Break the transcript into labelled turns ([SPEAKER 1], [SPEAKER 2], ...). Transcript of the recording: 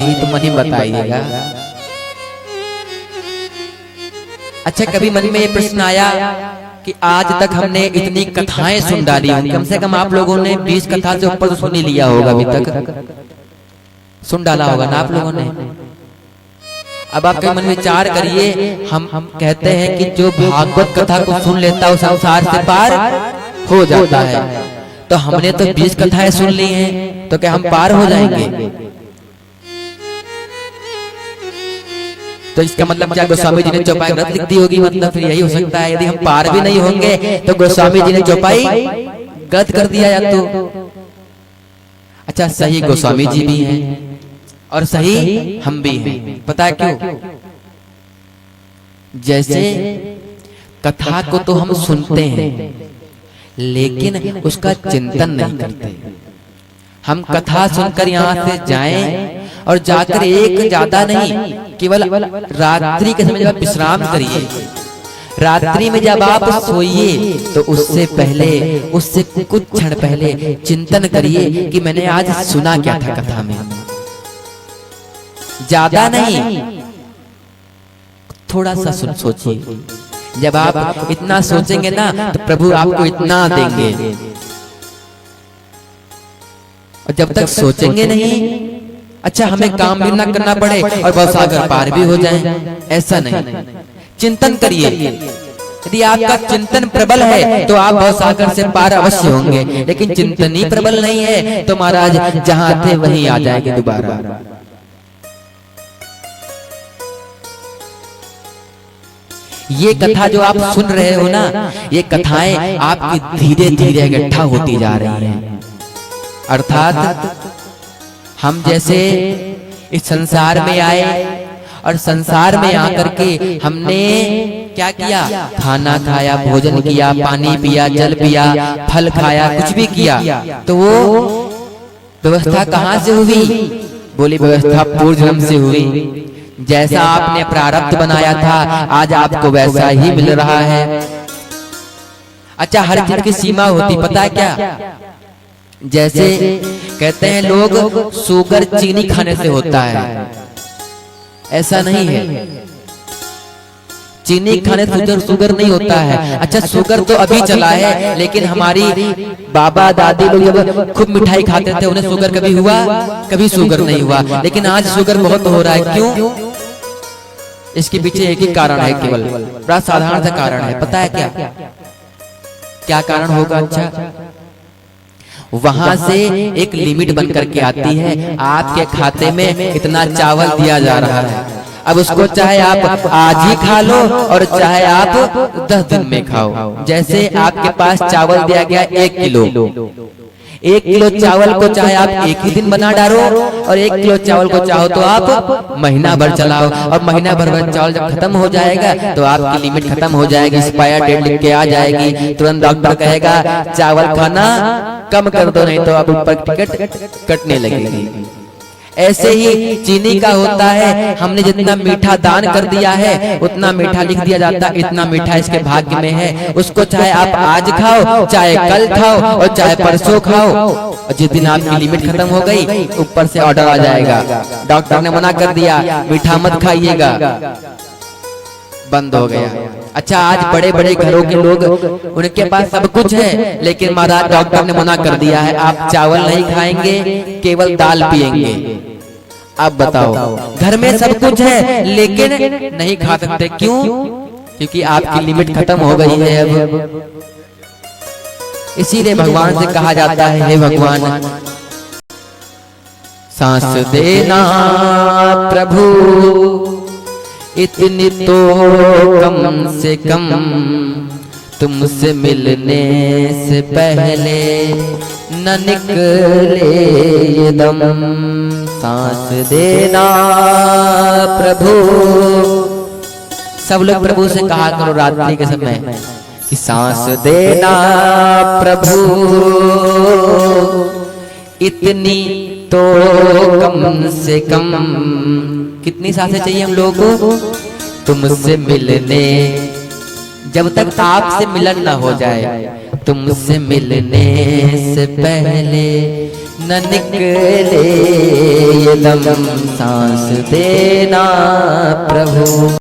[SPEAKER 1] ही तो मन ही बताइएगा। अच्छा, कभी मन में ये प्रश्न आया कि आज तक हमने इतनी कथाएं सुन डाली होंगी, कम से कम आप लोगों ने 20 कथा से ऊपर तो सुन ही लिया होगा, अभी तक सुन डाला होगा ना आप लोगों ने। अब आप कहीं मन विचार करिए, हम कहते हैं कि जो भागवत कथा को सुन लेता है वो संसार से पार हो जाता है, तो हमने तो 20 कथाएं सुन ली हैं, तो क्या हम पार हो जाएंगे? तो इसका मतलब क्या गोस्वामी जी ने चौपाई गलत लिख दी होगी? मतलब फिर यही हो सकता है, यदि हम पार भी नहीं होंगे तो गोस्वामी जी ने चौपाई गलत कर दिया या तो। अच्छा, सही गोस्वामी जी भी हैं और सही हम भी हैं। पता है क्यों? जैसे कथा को तो हम सुनते हैं लेकिन उसका चिंतन नहीं करते। हम कथा सुनकर यहाँ से जाएं और जाकर एक ज्यादा नहीं, केवल रात्रि के समय जब आप विश्राम करिए, रात्रि में जब आप सोइए तो उससे पहले, उससे कुछ क्षण पहले चिंतन करिए कि मैंने आज सुना क्या था कथा में। ज्यादा नहीं, थोड़ा सा सोचिए। जब आप इतना सोचेंगे ना तो प्रभु आपको इतना देंगे, और जब तक सोचेंगे नहीं, अच्छा हमें काम भी ना करना पड़े और भवसागर पार भी हो जाए, ऐसा नहीं। चिंतन करिए, यदि आपका चिंतन प्रबल है तो आप भवसागर से पार अवश्य होंगे, लेकिन चिंतन ही प्रबल नहीं है तो महाराज जहां थे वहीं आ जाएंगे दोबारा। ये कथा जो आप सुन रहे हो ना, ये कथाएं आपकी धीरे धीरे इकट्ठा होती जा रही हैं। अर्थात हम जैसे इस संसार में आए और संसार में आकर के हमने क्या किया? खाना खाया, भोजन किया, पानी पिया, जल पिया, फल खाया, कुछ भी किया, तो वो व्यवस्था कहाँ से हुई? बोली व्यवस्था पूर्व जन्म से हुई। जैसा आपने प्रारब्ध बनाया था आज आपको वैसा ही मिल रहा है। अच्छा, हर चीज की सीमा होती, पता है क्या? जैसे कहते हैं लोग शुगर चीनी खाने से होता है, ऐसा नहीं है। चीनी खाने से शुगर नहीं होता है। अच्छा, शुगर तो अभी चला है, लेकिन हमारी बाबा दादी लोग जब खूब मिठाई खाते थे उन्हें शुगर कभी हुआ? कभी शुगर नहीं हुआ। लेकिन आज शुगर बहुत हो रहा है, क्यों? इसके पीछे एक ही कारण है, केवल बड़ा साधारण सा कारण है। पता है क्या? क्या कारण होगा? अच्छा, वहां से एक लिमिट बन करके आती है, आपके खाते में इतना चावल दिया जा रहा है। अब उसको चाहे आप आज ही खा लो और चाहे आप 10 दिन में खाओ। जैसे आपके पास चावल दिया गया 1 किलो, 1 किलो चावल को चाहे आप एक ही दिन बना डालो और 1 किलो चावल को चाहो तो आप महीना भर चलाओ, और महीना भर चावल जब खत्म हो जाएगा तो आपकी लिमिट खत्म हो जाएगी, एक्सपायर डेट लिख के आ जाएगी। तुरंत डॉक्टर कहेगा चावल खाना कम कर दो, नहीं तो अब ऊपर टिकट कटने लगेगी। ऐसे ही चीनी का होता है, हमने जितना मीठा दान कर दिया है उतना मीठा लिख दिया जाता है, इतना मीठा इसके भाग्य में है। उसको चाहे आप आज खाओ, चाहे कल खाओ और चाहे परसों खाओ, और जिस दिन आपकी लिमिट खत्म हो गई ऊपर से ऑर्डर आ जाएगा, डॉक्टर ने मना कर दिया मीठा मत खाइएगा, बंद हो गया। अच्छा, आज बड़े बड़े घरों के लोग, उनके पास सब कुछ है, लेकिन महाराज डॉक्टर ने मना कर दिया है आप चावल नहीं खाएंगे, केवल दाल पिएंगे। अब बताओ, घर में सब कुछ है लेकिन नहीं खा सकते, क्यों? क्योंकि आपकी लिमिट खत्म हो गई है अब। इसीलिए भगवान से कहा जाता है, हे भगवान सांस देना प्रभु, इतनी तो कम से कम तुमसे मिलने से पहले न निकले ये दम। सांस देना प्रभु, सब लोग प्रभु से कहा करो रात्रि के समय कि सांस देना प्रभु, इतनी तो कम से कम। कितनी सांसें चाहिए हम लोगों को? तुमसे मिलने, जब तक आपसे मिलन ना हो जाए, तुमसे मिलने से पहले न निकले ये दम सांस देना प्रभु।